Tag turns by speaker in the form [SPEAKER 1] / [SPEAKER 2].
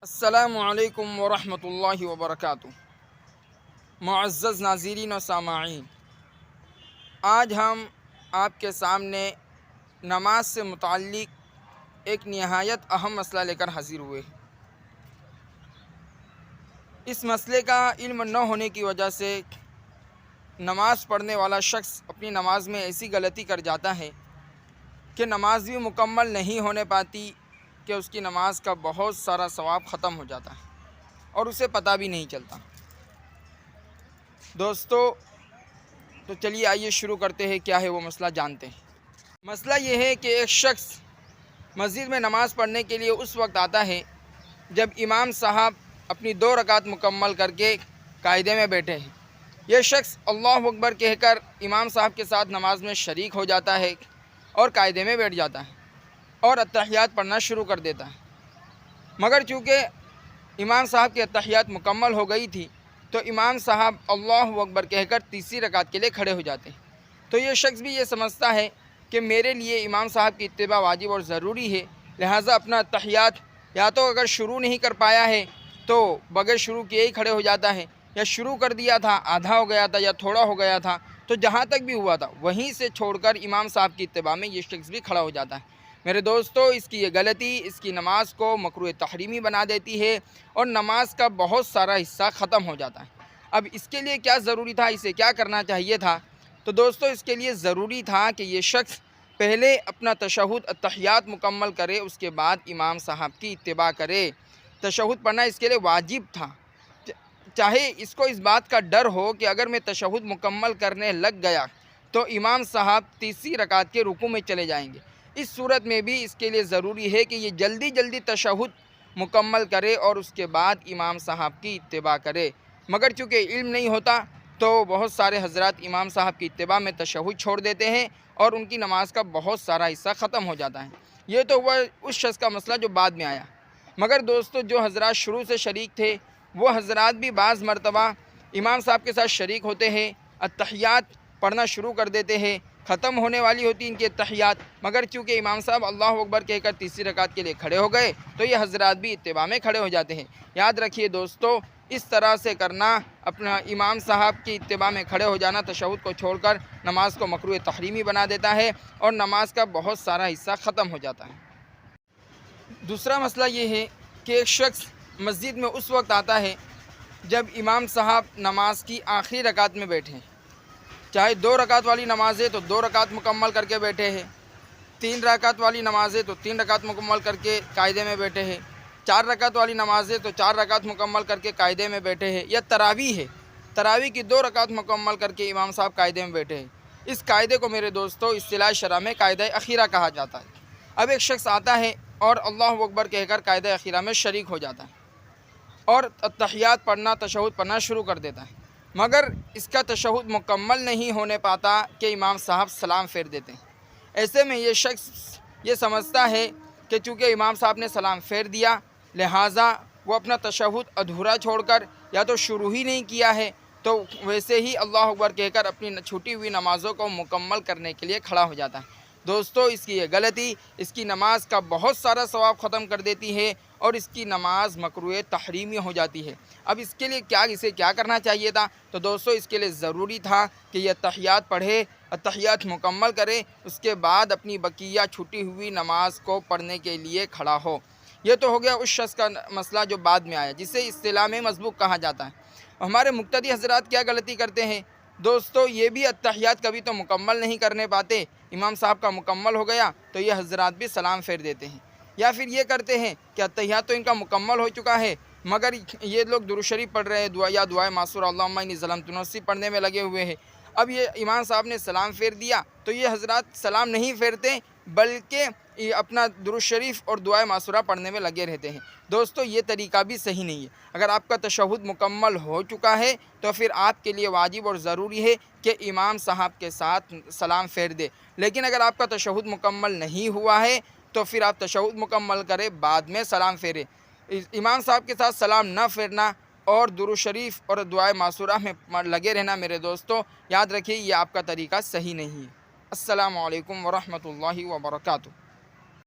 [SPEAKER 1] السلام علیکم ورحمۃ اللہ وبرکاتہ۔ معزز ناظرین و سامعین، آج ہم آپ کے سامنے نماز سے متعلق ایک نہایت اہم مسئلہ لے کر حاضر ہوئے۔ اس مسئلے کا علم نہ ہونے کی وجہ سے نماز پڑھنے والا شخص اپنی نماز میں ایسی غلطی کر جاتا ہے کہ نماز بھی مکمل نہیں ہونے پاتی، کہ اس کی نماز کا بہت سارا ثواب ختم ہو جاتا ہے اور اسے پتہ بھی نہیں چلتا۔ دوستو، تو چلیے آئیے شروع کرتے ہیں، کیا ہے وہ مسئلہ جانتے ہیں۔ مسئلہ یہ ہے کہ ایک شخص مسجد میں نماز پڑھنے کے لیے اس وقت آتا ہے جب امام صاحب اپنی 2 رکعت مکمل کر کے قاعدے میں بیٹھے ہیں۔ یہ شخص اللہ اکبر کہہ کر امام صاحب کے ساتھ نماز میں شریک ہو جاتا ہے اور قاعدے میں بیٹھ جاتا ہے اور اتحیات پڑھنا شروع کر دیتا ہے، مگر چونکہ امام صاحب کی اتحیات مکمل ہو گئی تھی تو امام صاحب اللہ اکبر کہہ کر تیسری رکعت کے لیے کھڑے ہو جاتے ہیں۔ تو یہ شخص بھی یہ سمجھتا ہے کہ میرے لیے امام صاحب کی اتباع واجب اور ضروری ہے، لہٰذا اپنا اتحیات یا تو اگر شروع نہیں کر پایا ہے تو بغیر شروع کیے ہی کھڑے ہو جاتا ہے، یا شروع کر دیا تھا، آدھا ہو گیا تھا یا تھوڑا ہو گیا تھا، تو جہاں تک بھی ہوا تھا وہیں سے چھوڑ کر امام صاحب کی اتباع میں یہ شخص بھی کھڑا ہو جاتا ہے۔ میرے دوستو، اس کی یہ غلطی اس کی نماز کو مکروہ تحریمی بنا دیتی ہے اور نماز کا بہت سارا حصہ ختم ہو جاتا ہے۔ اب اس کے لیے کیا ضروری تھا، اسے کیا کرنا چاہیے تھا؟ تو دوستو، اس کے لیے ضروری تھا کہ یہ شخص پہلے اپنا تشہد اتحیات مکمل کرے، اس کے بعد امام صاحب کی اتباع کرے۔ تشہد پڑھنا اس کے لیے واجب تھا، چاہے اس کو اس بات کا ڈر ہو کہ اگر میں تشہد مکمل کرنے لگ گیا تو امام صاحب تیسری رکعت کے رکوع میں چلے جائیں گے۔ اس صورت میں بھی اس کے لیے ضروری ہے کہ یہ جلدی جلدی تشہد مکمل کرے اور اس کے بعد امام صاحب کی اتباع کرے، مگر چونکہ علم نہیں ہوتا تو بہت سارے حضرات امام صاحب کی اتباع میں تشہد چھوڑ دیتے ہیں اور ان کی نماز کا بہت سارا حصہ ختم ہو جاتا ہے۔ یہ تو ہوا اس شخص کا مسئلہ جو بعد میں آیا، مگر دوستو جو حضرات شروع سے شریک تھے وہ حضرات بھی بعض مرتبہ امام صاحب کے ساتھ شریک ہوتے ہیں، اتحیات پڑھنا شروع کر دیتے ہیں، ختم ہونے والی ہوتی ان کی اتحیات، مگر چونکہ امام صاحب اللہ اکبر کہہ کر تیسری رکعت کے لیے کھڑے ہو گئے تو یہ حضرات بھی اتباع میں کھڑے ہو جاتے ہیں۔ یاد رکھیے دوستو، اس طرح سے کرنا، اپنا امام صاحب کی اتباع میں کھڑے ہو جانا تشہد کو چھوڑ کر نماز کو مکروہ تحریمی بنا دیتا ہے اور نماز کا بہت سارا حصہ ختم ہو جاتا ہے۔ دوسرا مسئلہ یہ ہے کہ ایک شخص مسجد میں اس وقت آتا ہے جب امام صاحب نماز کی آخری رکعت میں بیٹھے ہیں، چاہے 2 رکعت والی نماز ہے تو 2 رکعت مکمل کر کے بیٹھے ہیں، 3 رکعت والی نماز ہے تو 3 رکعت مکمل کر کے قاعدے میں بیٹھے ہیں، 4 رکعت والی نماز ہے تو 4 رکعت مکمل کر کے قاعدے میں بیٹھے ہیں، یا تراویح ہے، تراویح کی 2 رکعت مکمل کر کے امام صاحب قاعدے میں بیٹھے ہیں۔ اس قاعدے کو میرے دوستو اصطلاح شرع میں قاعدہ اخیرہ کہا جاتا ہے۔ اب ایک شخص آتا ہے اور اللہ اکبر کہہ کر قاعدہ اخیرہ میں شریک ہو جاتا ہے اور اتحیات پڑھنا، تشہد پڑھنا شروع کر دیتا ہے، مگر اس کا تشہد مکمل نہیں ہونے پاتا کہ امام صاحب سلام پھیر دیتے ہیں۔ ایسے میں یہ شخص یہ سمجھتا ہے کہ چونکہ امام صاحب نے سلام پھیر دیا لہٰذا وہ اپنا تشہد ادھورا چھوڑ کر یا تو شروع ہی نہیں کیا ہے، تو ویسے ہی اللہ اکبر کہہ کر اپنی چھوٹی ہوئی نمازوں کو مکمل کرنے کے لیے کھڑا ہو جاتا ہے۔ دوستو، اس کی یہ غلطی اس کی نماز کا بہت سارا ثواب ختم کر دیتی ہے اور اس کی نماز مکروہ تحریمی ہو جاتی ہے۔ اب اس کے لیے اسے کیا کرنا چاہیے تھا؟ تو دوستو، اس کے لیے ضروری تھا کہ یہ اتحیات پڑھے، اتحیات مکمل کرے، اس کے بعد اپنی بقیہ چھٹی ہوئی نماز کو پڑھنے کے لیے کھڑا ہو۔ یہ تو ہو گیا اس شخص کا مسئلہ جو بعد میں آیا، جسے اصطلاح میں مسبوق کہا جاتا ہے۔ ہمارے مقتدی حضرات کیا غلطی کرتے ہیں؟ دوستو، یہ بھی اتحیات کبھی تو مکمل نہیں کرنے پاتے، امام صاحب کا مکمل ہو گیا تو یہ حضرات بھی سلام پھیر دیتے ہیں، یا پھر یہ کرتے ہیں کہ اتحیات تو ان کا مکمل ہو چکا ہے مگر یہ لوگ درود شریف پڑھ رہے ہیں، یا دعائے معصورہ اللہم انی ظلمت نفسی پڑھنے میں لگے ہوئے ہیں۔ اب یہ امام صاحب نے سلام پھیر دیا تو یہ حضرات سلام نہیں پھیرتے بلکہ یہ اپنا درود شریف اور دعائے معصورہ پڑھنے میں لگے رہتے ہیں۔ دوستو، یہ طریقہ بھی صحیح نہیں ہے۔ اگر آپ کا تشہد مکمل ہو چکا ہے تو پھر آپ کے لیے واجب اور ضروری ہے کہ امام صاحب کے ساتھ سلام پھیر دے، لیکن اگر آپ کا تشہد مکمل نہیں ہوا ہے تو پھر آپ تشہد مکمل کریں، بعد میں سلام پھیرے۔ امام صاحب کے ساتھ سلام نہ پھیرنا اور درود شریف اور دعائے معصورہ میں لگے رہنا میرے دوستو، یاد رکھیے یہ آپ کا طریقہ صحیح نہیں ہے۔ السلام علیکم ورحمۃ اللہ وبرکاتہ۔